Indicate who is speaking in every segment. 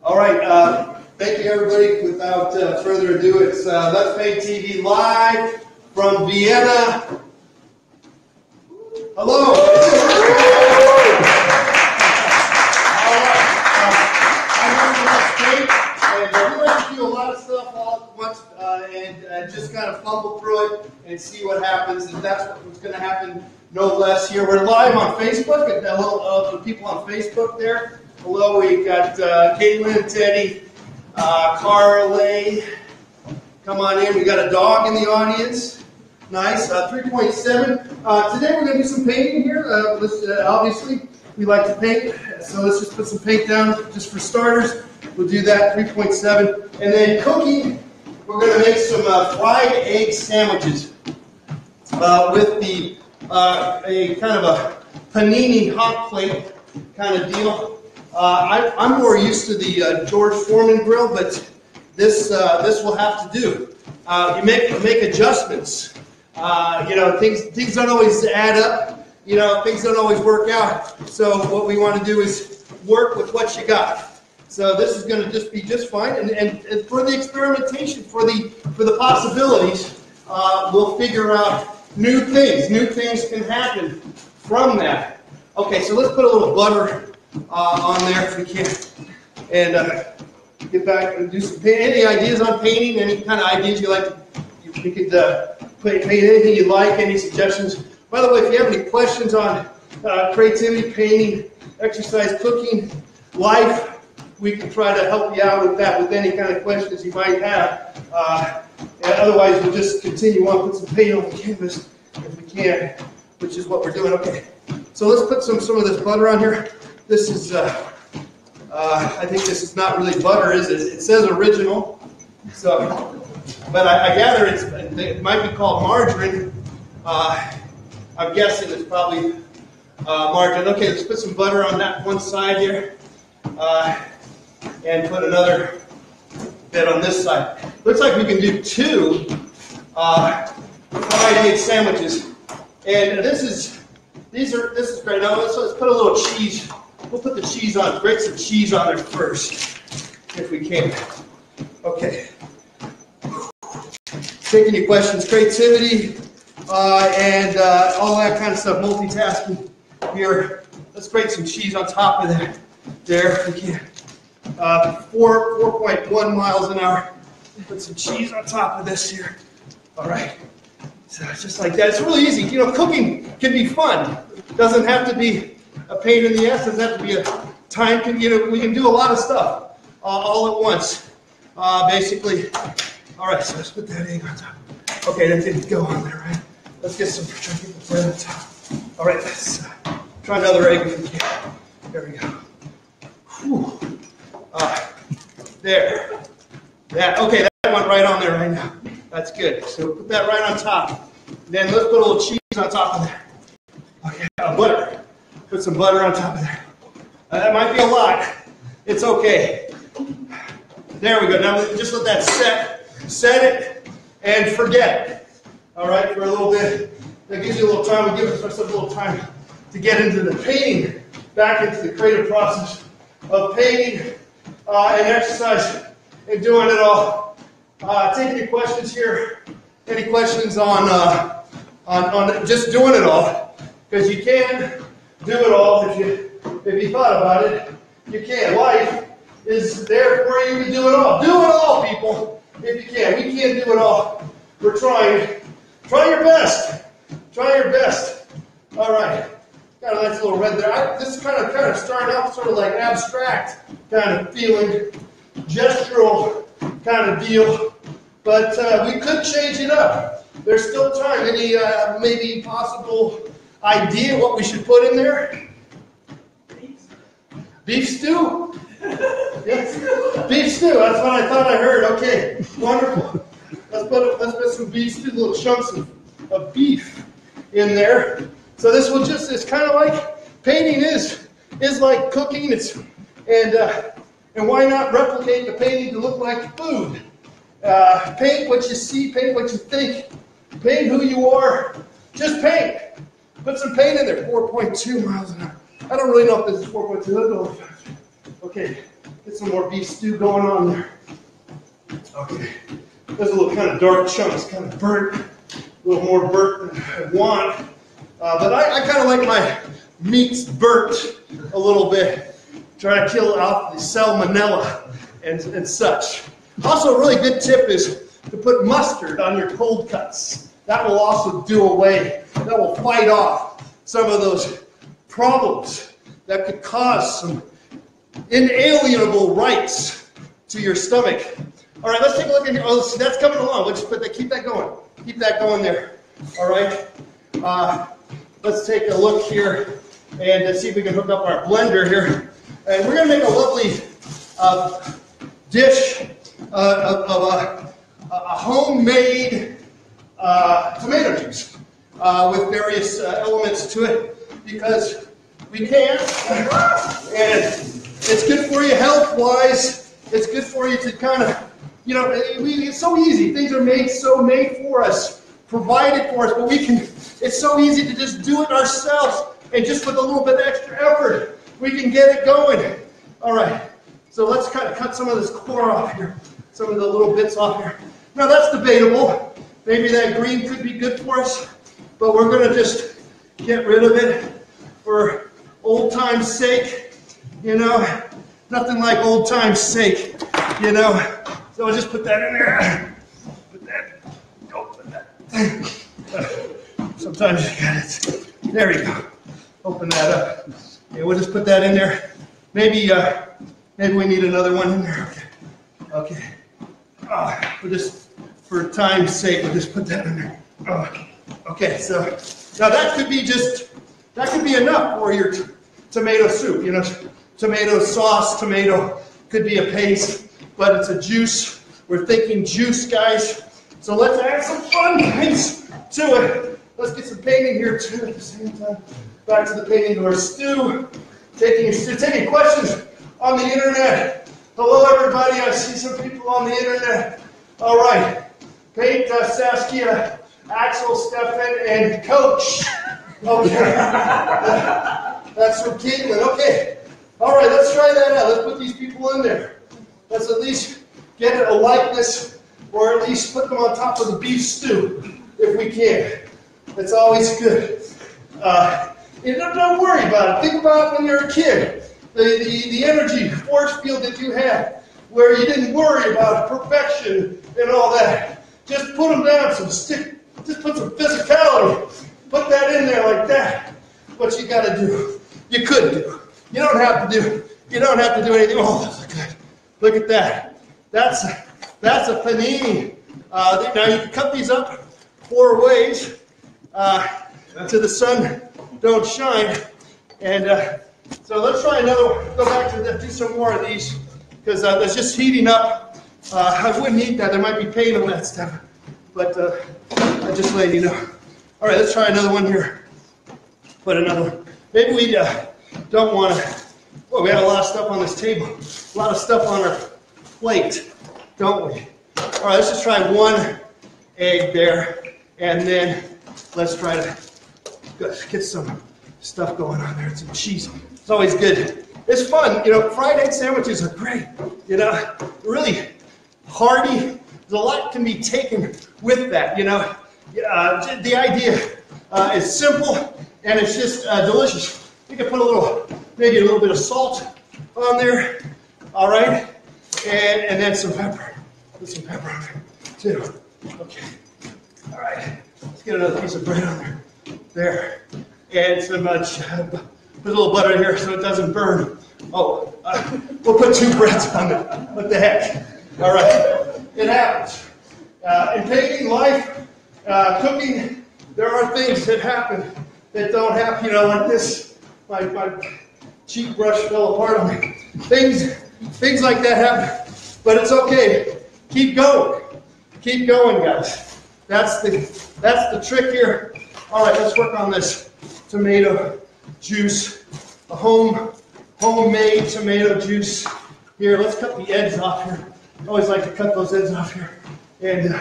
Speaker 1: All right, thank you everybody. Without further ado, it's Let's Paint TV live from Vienna. Hello. All right, I'm Let's Paint, and we like to do a lot of stuff all at once and just kind of fumble through it and see what happens, and that's what's going to happen, no less here. We're live on Facebook, and hello to people on Facebook there. Hello, we've got Caitlin, Teddy, Carly. Come on in. We got a dog in the audience. Nice. 3.7. Today we're going to do some painting here. Obviously, we like to paint, so let's just put some paint down just for starters. We'll do that, 3.7. And then cooking, we're going to make some fried egg sandwiches with the a kind of a panini hot plate kind of deal. I'm more used to the George Foreman grill, but this will have to do. You make adjustments. Things don't always add up. Things don't always work out. So what we want to do is work with what you got. So this is going to just be just fine. And for the experimentation, for the possibilities, we'll figure out new things. New things can happen from that. Okay, so let's put a little butter on there if we can, and get back and do some painting. Any ideas on painting? Any kind of ideas you like? You could paint anything you like. Any suggestions? By the way, if you have any questions on creativity, painting, exercise, cooking, life, we can try to help you out with that. With any kind of questions you might have. And otherwise, we'll just continue on, put some paint on the canvas if we can, which is what we're doing. Okay, so let's put some of this butter on here. This is, I think this is not really butter, is it? It says original, so, but I gather it might be called margarine. I'm guessing it's probably margarine. Okay, let's put some butter on that one side here, and put another bit on this side. Looks like we can do two fried egg sandwiches, and this is great. Now let's put a little cheese. We'll put the cheese on, break some cheese on there first, if we can. Okay. Take any questions, creativity, and all that kind of stuff, multitasking here. Let's break some cheese on top of that. There, if we can. 4.1 miles an hour. Put some cheese on top of this here. All right. So just like that. It's really easy. Cooking can be fun. It doesn't have to be a pain in the ass. Doesn't have to be a time. We can do a lot of stuff all at once, basically. All right, so let's put that egg on top. Okay, that didn't go on there, right? Let's get some. Try to get the bread on top. All right, let's try another egg if we can. There we go. Whew. There. Okay, that went right on there right now. That's good. So put that right on top. Then let's put a little cheese on top of there. Okay, butter. Put some butter on top of there. That might be a lot. It's okay. There we go. Now just let that set it, and forget it. All right, for a little bit. That gives you a little time. We'll give ourselves a little time to get into the painting, back into the creative process of painting and exercise and doing it all. Take any questions here. Any questions on just doing it all? Because you can do it all if you thought about it. You can. Life is there for you to do it all. Do it all, people, if you can. We can't do it all. We're trying. Try your best. Try your best. All right. Got a nice little red there. This is kind of starting out sort of like abstract kind of feeling, gestural kind of deal. But we could change it up. There's still time. Any maybe possible idea what we should put in there? Beef stew? Yes. Beef stew. That's what I thought I heard. Okay. Wonderful. Let's put some beef stew, little chunks of beef in there. So this will it's kind of like painting is like cooking. And why not replicate the painting to look like food? Paint what you see, paint what you think, paint who you are. Just paint. Put some paint in there. 4.2 miles an hour. I don't really know if this is 4.2. Let's go. Okay. Get some more beef stew going on there. Okay. There's a little kind of dark chunk. It's kind of burnt. A little more burnt than I want. But I kind of like my meats burnt a little bit. Try to kill out the salmonella and such. Also, a really good tip is to put mustard on your cold cuts. That will also do away, that will fight off some of those problems that could cause some inalienable rights to your stomach. All right, let's take a look at here. Oh, see, that's coming along. Let's put that, keep that going. Keep that going there. All right. Let's take a look here and see if we can hook up our blender here. And we're going to make a lovely dish of a homemade tomato juice with various elements to it because we can. And it's good for you health-wise. It's good for you to kind of, you know, it's so easy. Things are made for us, provided for us, but we can, it's so easy to just do it ourselves. And just with a little bit extra effort, we can get it going. All right, so let's kind of cut some of this core off here, some of the little bits off here. Now that's debatable. Maybe that green could be good for us, but we're going to just get rid of it for old time's sake. You know, nothing like old time's sake, you know. So I'll just put that in there. Put that. Open that. Sometimes you got it. There we go. Open that up. Okay, we'll just put that in there. Maybe we need another one in there. Okay. We'll just, for time's sake, we'll just put that in there. Okay. So now that could be enough for your tomato soup. You know, tomato sauce, tomato could be a paste, but it's a juice. We're thinking juice, guys. So let's add some fun things to it. Let's get some painting here too at the same time. Back to the painting to our stew. Taking questions on the internet. Hello, everybody. I see some people on the internet. All right. Paint Saskia, Axel, Stefan, and Coach. Okay. That's from Caitlin. Okay. All right. Let's try that out. Let's put these people in there. Let's at least get a likeness, or at least put them on top of the beef stew, if we can. It's always good. Don't worry about it. Think about when you're a kid. The energy force field that you had, where you didn't worry about perfection and all that. Just put them down just put some physicality. Put that in there like that. What you got to do. You could do. You don't have to do anything. Oh, that's good. Look at that. That's a panini. Now you can cut these up 4 ways. To the sun don't shine. And so let's try another one. Go back to that, do some more of these, because it's just heating up. I wouldn't eat that. There might be pain on that stuff. But I just let you know. All right, let's try another one here. Put another one. Maybe we don't want to. Well, we have a lot of stuff on this table. A lot of stuff on our plate, don't we? All right, let's just try 1 egg there. And then let's try to get some stuff going on there, some cheese. It's always good. It's fun. You know, fried egg sandwiches are great. You know, really hearty. There's a lot can be taken with that, you know. The idea is simple, and it's just delicious. You can put maybe a little bit of salt on there. All right. And then some pepper. Put some pepper on there, too. Okay. All right. Let's get another piece of bread on there. There. And some, put a little butter here so it doesn't burn. Oh, we'll put 2 breads on it. What the heck? All right. It happens. In painting, life, cooking, there are things that happen that don't happen. You know, like this, my cheek brush fell apart on me. Things like that happen. But it's okay. Keep going. Keep going, guys. That's the trick here. All right, let's work on this tomato juice, a homemade tomato juice. Here, let's cut the ends off here. I always like to cut those ends off here. And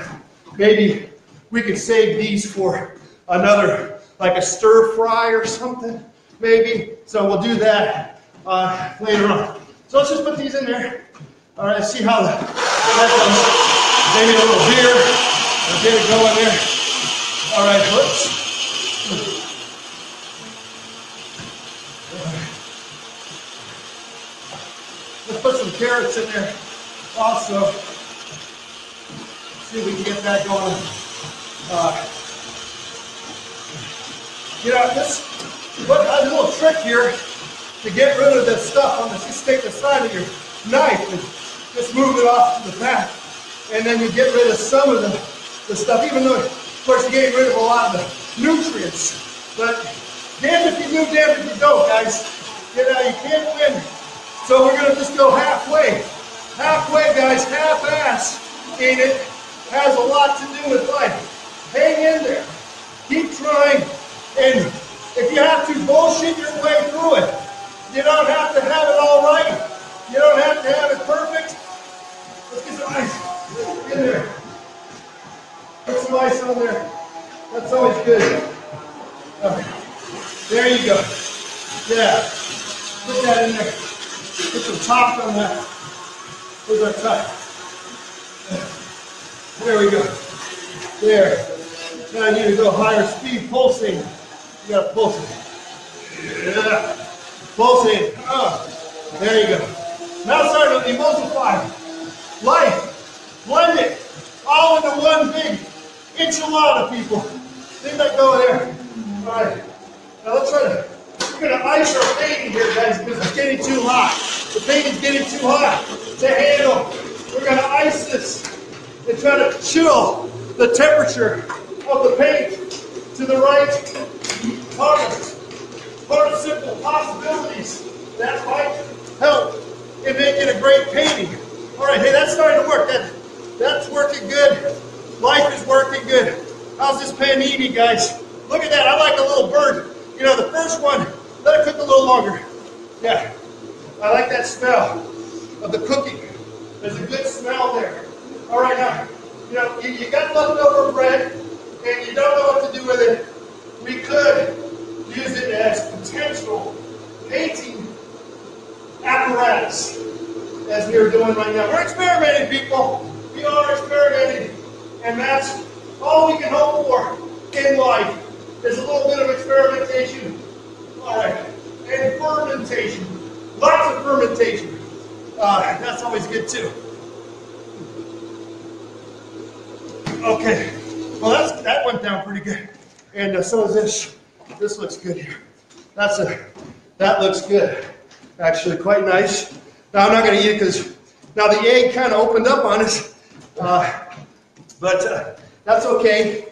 Speaker 1: maybe we could save these for another, like a stir fry or something, maybe. So we'll do that later on. So let's just put these in there. All right, let's see how that goes. Maybe a little beer. I'll get it going there. All right, whoops. Let's put some carrots in there also. See if we can get that going. You know, a little trick here to get rid of this stuff on this. Just take the side of your knife and just move it off to the back. And then you get rid of some of the stuff, even though, of course, you're getting rid of a lot of the nutrients. But damn if you do, damn if you don't, guys. You know, you can't win. So we're going to just go halfway. Halfway, guys, half-ass. And it has a lot to do with life. Hang in there. Keep trying. And if you have to bullshit your way through it, you don't have to have it all right. You don't have to have it perfect. Let's get some ice in there. Put some ice on there. That's always good. Okay. There you go. Yeah. Put that in there. Put some top on that. Where's our top? There we go. There. Now I need to go higher speed pulsing. You got to pulse it. Yeah. Pulsing. Oh. There you go. Now start to emulsify. Life. Blend it. All into one big enchilada, people. Leave that go there. All right. Now let's try to, we're going to ice our painting here, guys, because it's getting too hot. The painting's getting too hot to handle. We're going to ice this and try to chill the temperature of the paint to the right participle possibilities that might help in making a great painting. All right, hey, that's starting to work. That's working good. Life is working good. How's this panini, guys? Look at that. I like a little bird. You know, the first one, let it cook a little longer. Yeah, I like that smell of the cooking. There's a good smell there. All right, now, you know, you got leftover bread and you don't know what to do with it. We could use it as potential painting apparatus, as we are doing right now. We're experimenting, people. We are experimenting, and that's all we can hope for in life. There's a little bit of experimentation. All right, and fermentation. Lots of fermentation. That's always good too. Okay, well that went down pretty good, and so is this. This looks good here. That looks good. Actually, quite nice. Now I'm not going to eat it because now the egg kind of opened up on us, but that's okay.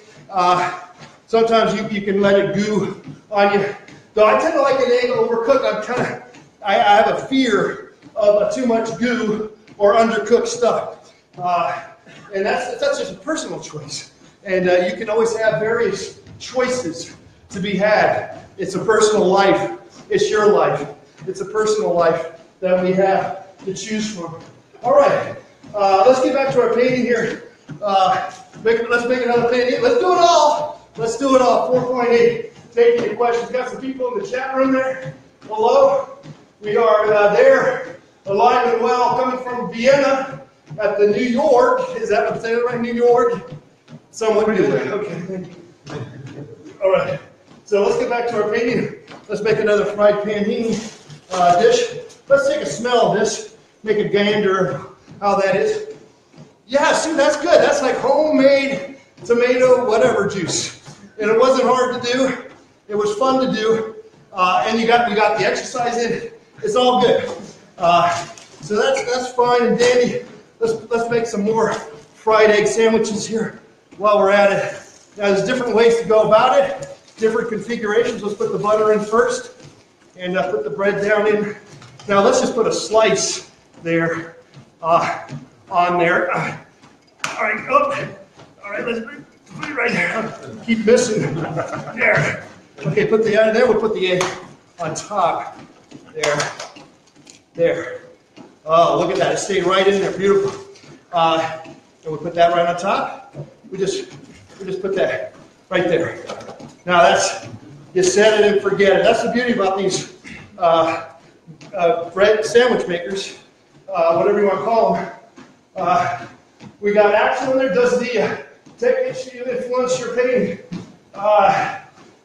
Speaker 1: Sometimes you can let it goo on you. Though I tend to like an egg overcooked. I have a fear of too much goo or undercooked stuff, and that's just a personal choice. And you can always have various choices to be had. It's a personal life. It's your life. It's a personal life that we have to choose from. All right, let's get back to our painting here. Let's make another painting. Let's do it all. Let's do it all. 4.8. Taking your questions. Got some people in the chat room there. Hello. We are there, alive and well, coming from Vienna at the New York. Is that what I'm saying right? New York? Someone do that. Okay. Thank you. All right. So let's get back to our painting. Let's make another fried panini dish. Let's take a smell of this. Make a gander how that is. Yeah, see, that's good. That's like homemade tomato whatever juice. And it wasn't hard to do. It was fun to do. And we got the exercise in. It's all good. So that's fine and dandy. Let's make some more fried egg sandwiches here while we're at it. Now there's different ways to go about it. Different configurations. Let's put the butter in first and put the bread down in. Now let's just put a slice there on there. All right, all right, let's put it right there. Keep missing. There. Okay, put the egg there. We'll put the egg on top. There. Oh, look at that. It stayed right in there. Beautiful. And we'll put that right on top. We just put that right there. Now you set it and forget it. That's the beauty about these bread sandwich makers, whatever you want to call them. We got Axel in there, does the technique influence your painting?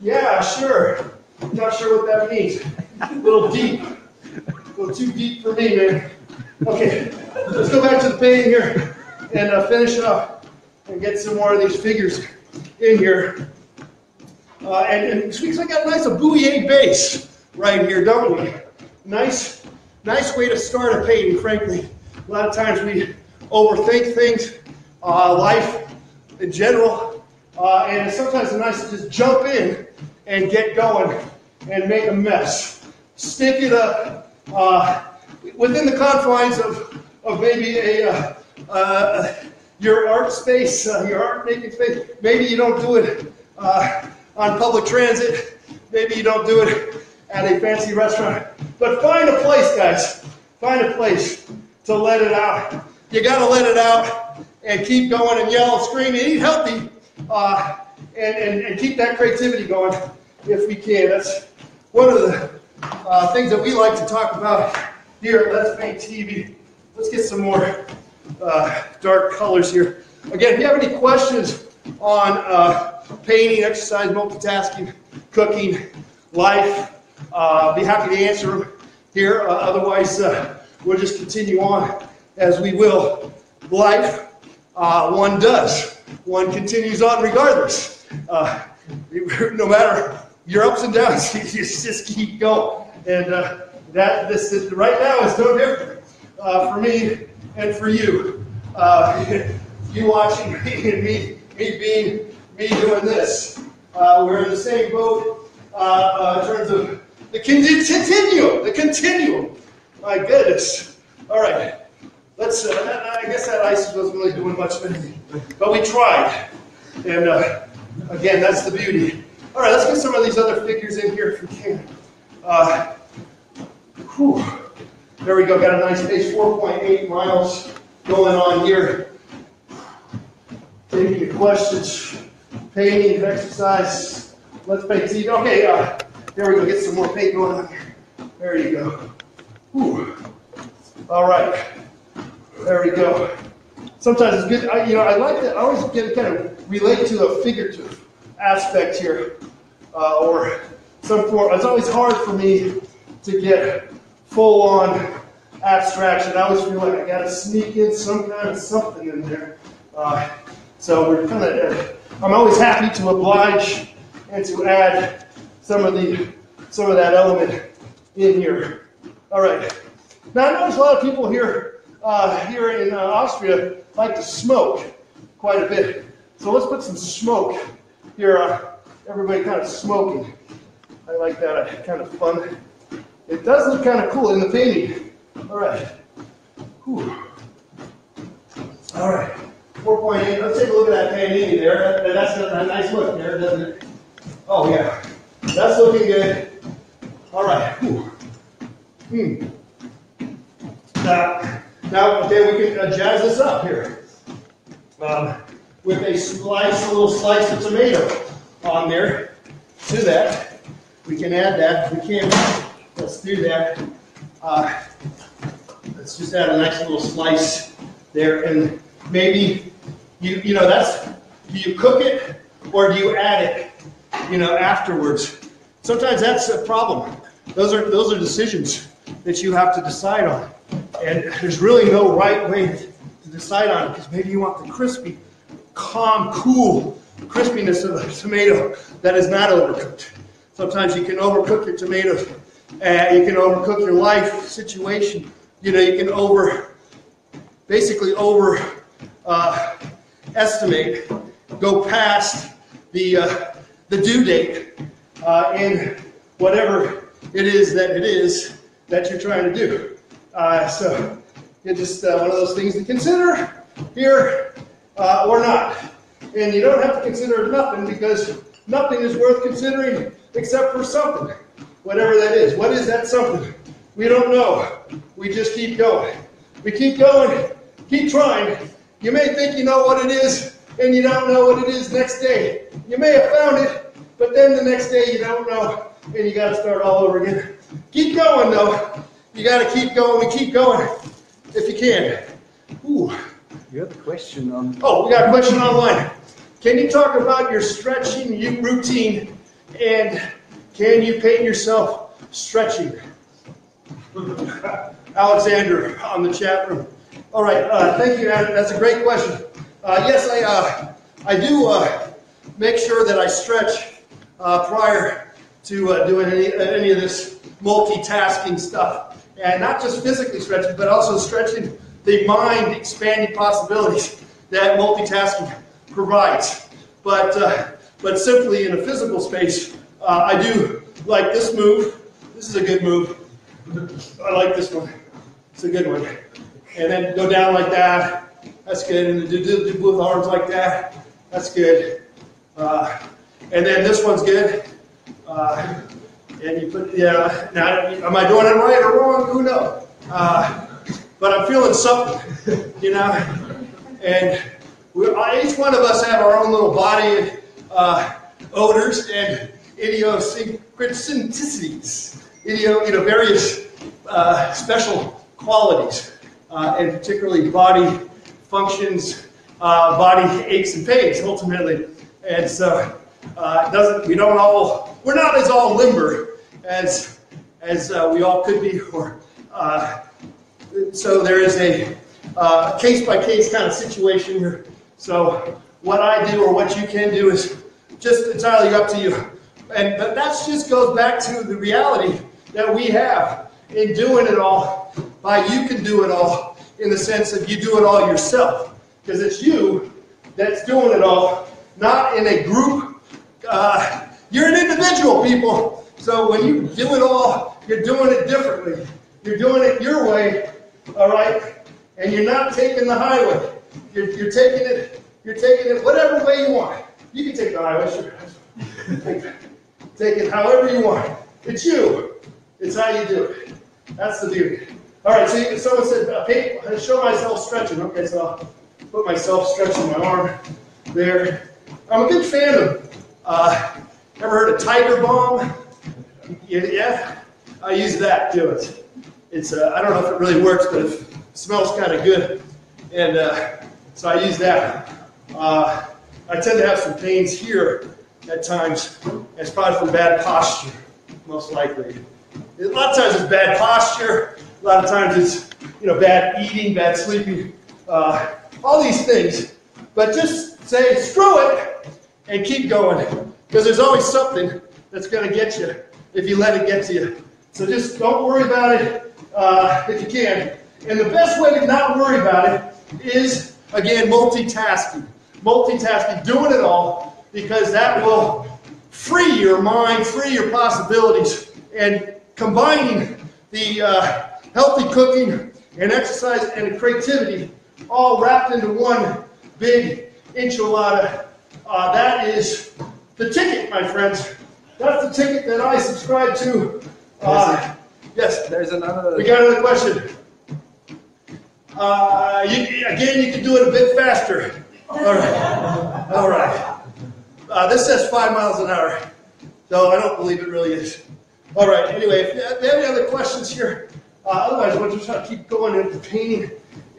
Speaker 1: Yeah, sure. Not sure what that means. A little deep. A little too deep for me, man. Okay, let's go back to the painting here and finish it up and get some more of these figures in here. And we got a nice Bouillet base right here, don't we? Nice way to start a painting, frankly. A lot of times we overthink things, life in general, and sometimes it's nice to just jump in and get going and make a mess. Stick it up within the confines of maybe your art space, your art making space. Maybe you don't do it on public transit. Maybe you don't do it at a fancy restaurant. But find a place, guys. Find a place to let it out. You got to let it out and keep going and yell and scream and eat healthy and keep that creativity going if we can. That's one of the things that we like to talk about here at Let's Paint TV. Let's get some more dark colors here. Again, if you have any questions on painting, exercise, multitasking, cooking, life, be happy to answer them here. Otherwise, we'll just continue on as we will. Life, one does. One continues on regardless. No matter your ups and downs, you just keep going. And this right now is no different for me and for you. You watching me and me doing this. We're in the same boat in terms of the continuum. My goodness. All right. Let's. I guess that ice wasn't really doing much of anything, but we tried. And again, that's the beauty. All right, let's get some of these other figures in here if we can. There we go. Got a nice pace, 4.8 miles going on here. Taking your questions, painting, exercise. Let's paint TV. Okay, there we go. Get some more paint going on here. There you go. Whew. All right. There we go. Sometimes it's good. I like to. I always kind of relate to a figurative aspect here, or some form. It's always hard for me to get full-on abstraction. I always feel like I got to sneak in some kind of something in there. So we're kind of. I'm always happy to oblige and to add some of that element in here. All right. Now I notice a lot of people here in Austria like to smoke quite a bit. So let's put some smoke here. Everybody kind of smoking. I like that. Kind of fun. It does look kind of cool in the painting. All right. Whew. All right. 4.8. Let's take a look at that painting there. That's a nice look there, doesn't it? Oh, yeah. That's looking good. All right. Whew. Now, okay, we can jazz this up here with a little slice of tomato on there to that. We can add that. If we can, let's do that. Let's just add a nice little slice there, and maybe you know that's. Do you cook it or do you add it? Afterwards. Sometimes that's a problem. Those are decisions that you have to decide on. And there's really no right way to decide on it, because maybe you want the crispy, calm, cool crispiness of the tomato that is not overcooked. Sometimes you can overcook your tomatoes, you can overcook your life situation. You can basically estimate, go past the due date in whatever it is that you're trying to do. So it's just one of those things to consider here or not. And you don't have to consider nothing, because nothing is worth considering except for something, whatever that is. What is that something? We don't know. We just keep going. We keep going, keep trying. You may think you know what it is, and you don't know what it is next day. You may have found it, but then the next day you don't know, and you got to start all over again. Keep going, though. You got to keep going. We keep going if you can. Ooh.
Speaker 2: You have a question on...
Speaker 1: Oh, we got a question online. Can you talk about your stretching routine, and can you paint yourself stretching? Alexander on the chat room. All right, thank you, Adam. That's a great question. Yes, I do make sure that I stretch prior to doing any of this multitasking stuff. And not just physically stretching, but also stretching the mind expanding possibilities that multitasking provides. But simply in a physical space, I do like this move. This is a good move. I like this one. It's a good one. And then go down like that. That's good. And do both arms like that. That's good. And then this one's good. And you put, yeah, now, am I doing it right or wrong? Who knows? But I'm feeling something, you know. And each one of us have our own little body odors and idiosyncrasies, various special qualities, and particularly body functions, body aches and pains, ultimately. And so we're not as all limber as we all could be, or so there is a case-by-case kind of situation here. So what I do or what you can do is just entirely up to you. But that just goes back to the reality that we have in doing it all by you can do it all, in the sense that you do it all yourself. Because it's you that's doing it all, not in a group. You're an individual, people. So when you do it all, you're doing it differently. You're doing it your way, all right? And you're not taking the highway. You're taking it whatever way you want. You can take the highway, sure. Take it however you want. It's you. It's how you do it. That's the beauty. All right, so someone said, show myself stretching. Okay, so I'll put myself stretching my arm there. I'm a big fan of, ever heard of Tiger Balm? Yeah, I use that too. It's I don't know if it really works, but it smells kind of good. And so I use that. I tend to have some pains here at times. It's probably from bad posture, most likely. A lot of times it's bad posture. A lot of times it's bad eating, bad sleeping, all these things. But just say screw it and keep going, because there's always something that's going to get you if you let it get to you. So just don't worry about it if you can. And the best way to not worry about it is, again, multitasking. Multitasking, doing it all, because that will free your mind, free your possibilities, and combining the healthy cooking and exercise and creativity all wrapped into one big enchilada. That is the ticket, my friends. That's the ticket that I subscribe to. Yes,
Speaker 2: there's another.
Speaker 1: We got another question. You can do it a bit faster. All right. All right. This says 5 miles an hour, so I don't believe it really is. All right. Anyway, if you have any other questions here, otherwise we'll just try to keep going into painting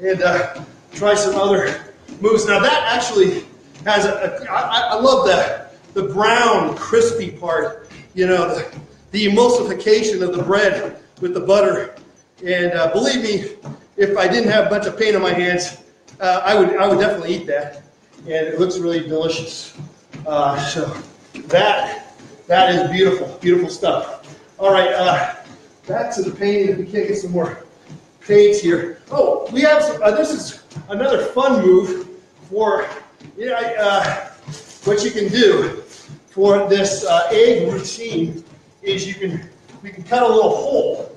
Speaker 1: and try some other moves. Now that actually has I love the brown crispy part. The emulsification of the bread with the butter. And believe me, if I didn't have a bunch of paint on my hands, I would definitely eat that. And it looks really delicious. So that is beautiful, beautiful stuff. All right, back to the painting. We can't get some more paints here. Oh, we have some, this is another fun move for what you can do for this egg routine is we can cut a little hole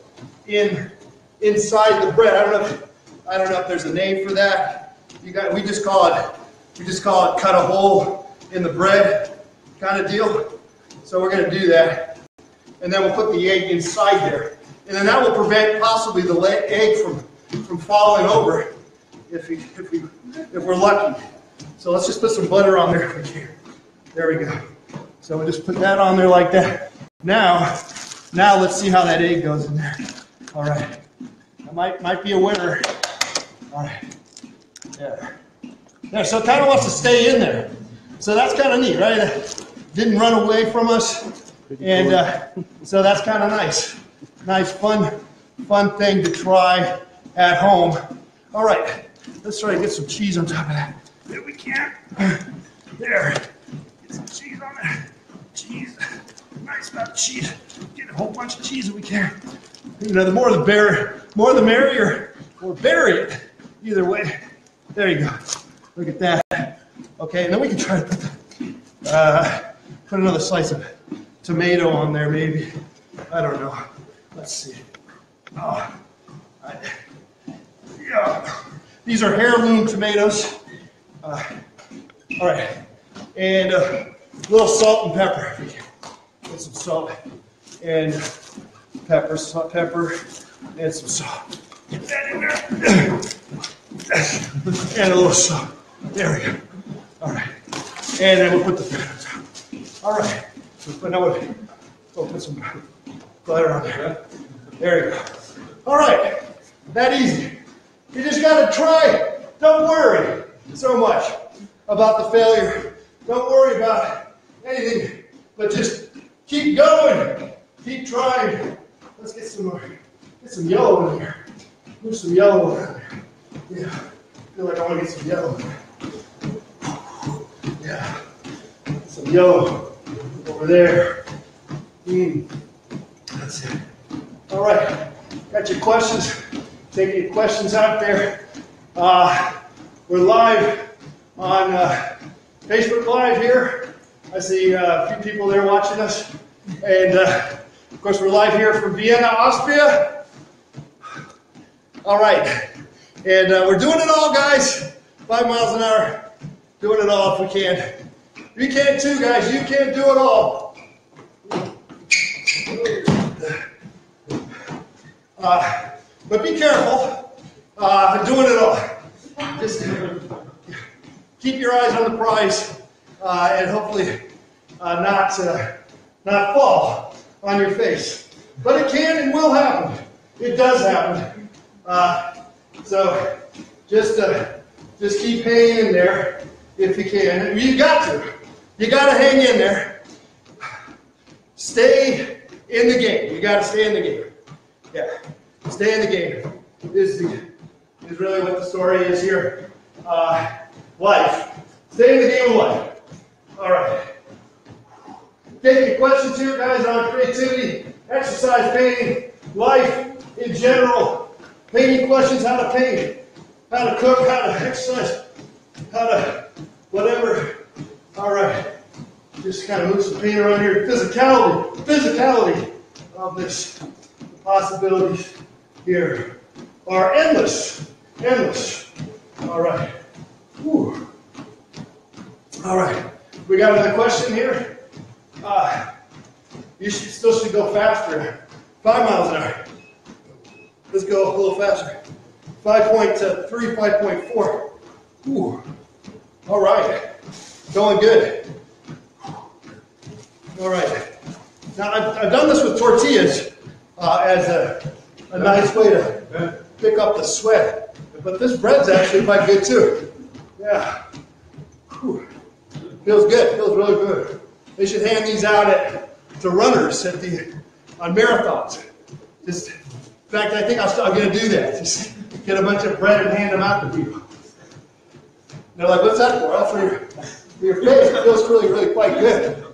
Speaker 1: inside the bread. I don't know if there's a name for that. We just call it cut a hole in the bread kind of deal. So we're going to do that, and then we'll put the egg inside there, and then that will prevent possibly the egg from falling over if we're lucky. So let's just put some butter on there right here. There we go. So we'll just put that on there like that. Now let's see how that egg goes in there. All right. Might be a winner. All right. There. There. So it kind of wants to stay in there. So that's kind of neat, right? It didn't run away from us, and so that's kind of nice. Nice, fun thing to try at home. All right. Let's try to get some cheese on top of that. There we can. There. Get some cheese on there. Cheese. Nice amount of cheese. Get a whole bunch of cheese if we can. You know, the more the merrier. Or bury it. Either way. There you go. Look at that. Okay, and then we can try to put another slice of tomato on there, maybe. I don't know. Let's see. Oh, yeah. These are heirloom tomatoes. All right, and a little salt and pepper. Get some salt and pepper, and some salt. Get that in there. And a little salt. There we go. All right, and then we'll put the bread on top. All right, but now we'll put some butter on there. There you go. All right, that easy. You just got to try it. Don't worry so much about the failure. Don't worry about anything, but just keep going. Keep trying. Let's get some more. Get some yellow in there. Move some yellow around there. Yeah, I feel like I want to get some yellow in there. Yeah, some yellow over there. That's it. All right, got your questions. Take your questions out there. We're live on Facebook Live here. I see a few people there watching us. And of course, we're live here from Vienna, Austria. All right, and we're doing it all, guys. 5 miles an hour. Doing it all if we can. You can too, guys. You can do it all. But be careful doing it all. Just keep your eyes on the prize and hopefully not fall on your face. But it can and will happen. It does happen. So just keep hanging in there if you can. You got to. You got to hang in there. Stay in the game. You got to stay in the game. Yeah. Stay in the game. Is really what the story is here. Life. Stay in the game of life. All right. Taking questions here, guys, on creativity, exercise, painting, life in general. Painting questions, how to paint, how to cook, how to exercise, how to whatever. All right. Just kind of move some paint around here. Physicality of this. The possibilities here are endless. All right. Whew. All right. We got another question here. You still should go faster. 5 miles an hour. Let's go a little faster. 5.3, 5.4. Ooh. All right. Going good. All right. Now, I've done this with tortillas as a nice way to pick up the sweat. But this bread's actually quite good, too. Yeah. Whew. Feels good. Feels really good. They should hand these out to runners on marathons. In fact, I think I'm going to do that. Just get a bunch of bread and hand them out to people. They're like, "What's that for?" "Oh, for your face." It feels really quite good.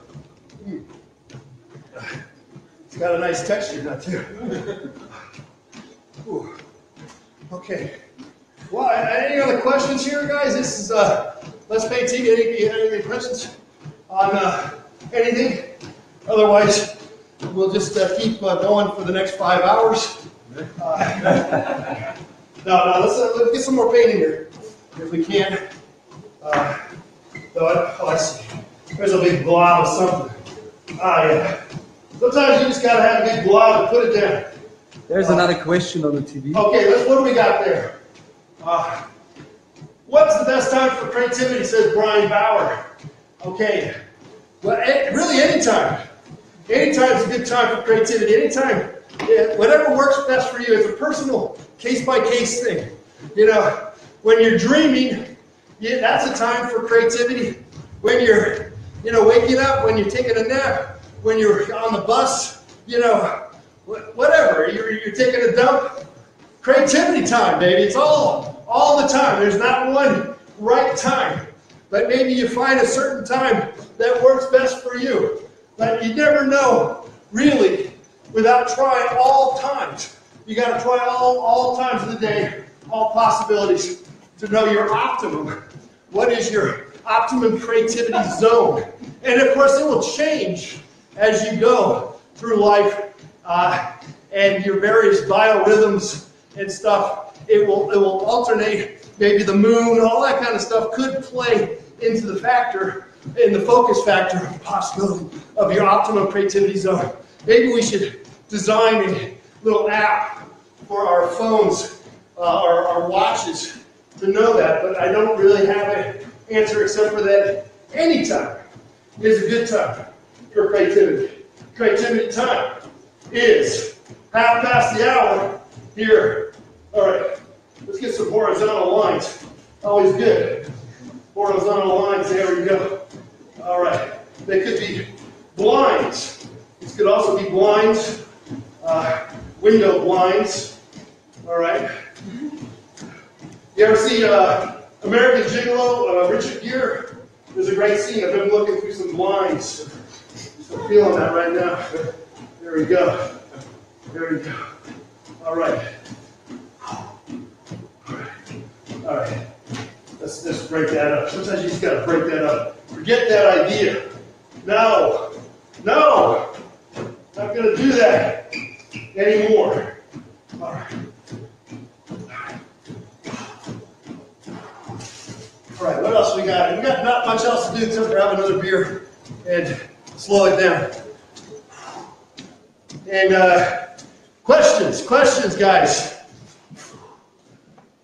Speaker 1: It's got a nice texture now too. Ooh. Okay. Well, any other questions here, guys? This is Let's Paint TV. Any questions on anything? Otherwise, we'll just keep going for the next 5 hours. No, let's get some more painting here, if we can. I see. There's a big blob of something. Yeah. Sometimes you just gotta have a big blob and put it down.
Speaker 2: There's another question on the TV.
Speaker 1: Okay, what do we got there? What's the best time for creativity, says Brian Bauer. Okay, well, really anytime. Anytime's a good time for creativity. Anytime Yeah, whatever works best for you. It's a personal case-by-case thing. You know, when you're dreaming, that's a time for creativity. When you're, waking up, when you're taking a nap, when you're on the bus, whatever, you're taking a dump. Creativity time, baby. It's all the time. There's not one right time. But maybe you find a certain time that works best for you. But you never know, really, without trying all times. You got to try all times of the day, all possibilities, to know your optimum. What is your optimum creativity zone? And of course, it will change as you go through life and your various biorhythms and stuff. It will alternate. Maybe the moon, all that kind of stuff could play into the focus factor of possibility of your optimum creativity zone. Maybe we should design a little app for our phones, our watches, to know that, but I don't really have an answer except for that any time is a good time for creativity. Creativity time is 1:30 here. All right, let's get some horizontal lines. Always good. Horizontal lines, there we go. All right, they could be blinds. These could also be blinds, window blinds. All right. You ever see American Gigolo, Richard Gere? There's a great scene of him looking through some blinds. I'm feeling that right now. There we go. There we go. All right. All right. Let's just break that up. Sometimes you just got to break that up. Forget that idea. No. No. Not going to do that anymore. All right. All right, what else we got? We got not much else to do except grab another beer and slow it down. And questions, guys.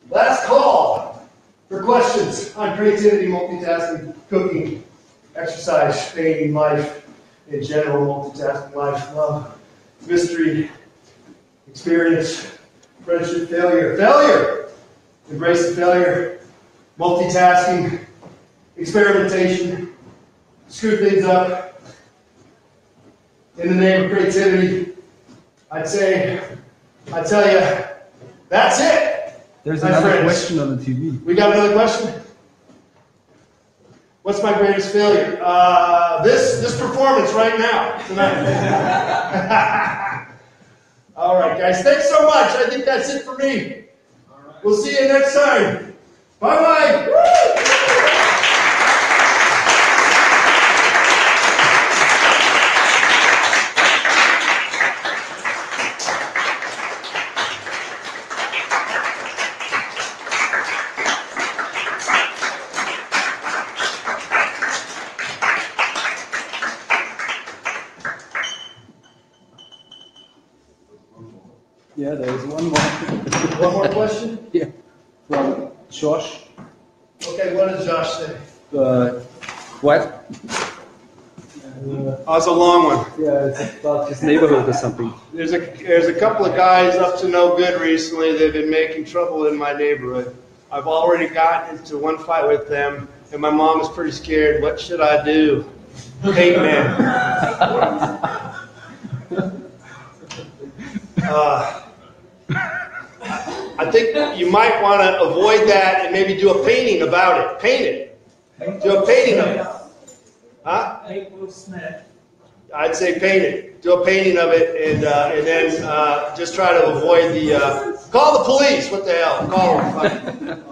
Speaker 1: Last call for questions on creativity, multitasking, cooking, exercise, painting, life in general, multitasking, life, love, mystery, experience, friendship, failure. Failure! Embrace the failure. Multitasking, experimentation, screw things up. In the name of creativity, I tell you, that's it.
Speaker 2: There's another question on the TV. We
Speaker 1: got another question? What's my greatest failure? This performance right now, tonight. All right, guys, thanks so much. I think that's it for me. All right. We'll see you next time. Bye-bye.
Speaker 2: Yeah, there is one more.
Speaker 1: One more question?
Speaker 2: Yeah. From Josh.
Speaker 1: Okay, what does Josh say?
Speaker 2: What?
Speaker 1: It's a long one.
Speaker 2: Yeah, it's about his neighborhood or something.
Speaker 1: There's a couple of guys up to no good recently. They've been making trouble in my neighborhood. I've already gotten into one fight with them, and my mom is pretty scared. What should I do? Hate man. I think you might want to avoid that and maybe do a painting about it. Paint it. Do a painting of it. Huh? I'd say paint it. Do a painting of it and then just try to avoid the... call the police. What the hell? Call them.